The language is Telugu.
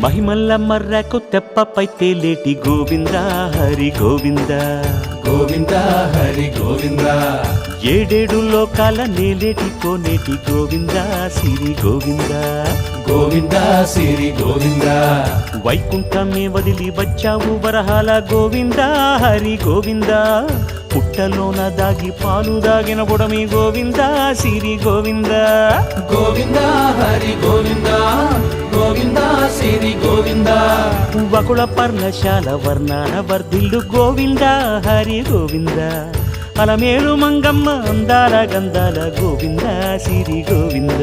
మహిమల్ల మర్రకు తెప్పపై తేలేటి గోవింద హరి గోవింద గోవింద హరి గోవింద ఏడేడు లోకాల నేలేటి కోనేటి గోవింద సిరి గోవింద గోవింద సిరి గోవింద వైకుంఠమే వదిలి వచ్చావు వరహాల గోవింద హరి గోవింద పుట్టలోన దాగి పాలు దాగిన బుడమి గోవింద సిరి గోవింద గోవింద హరి గోవింద గోవింద సిరి గోవింద వకుళ పర్ణశాల వర్ణాన వర్ధిల్లు గోవింద హరి గోవింద అలమేలు మంగమ్మ అందాల గంధాల గోవింద సిరి గోవింద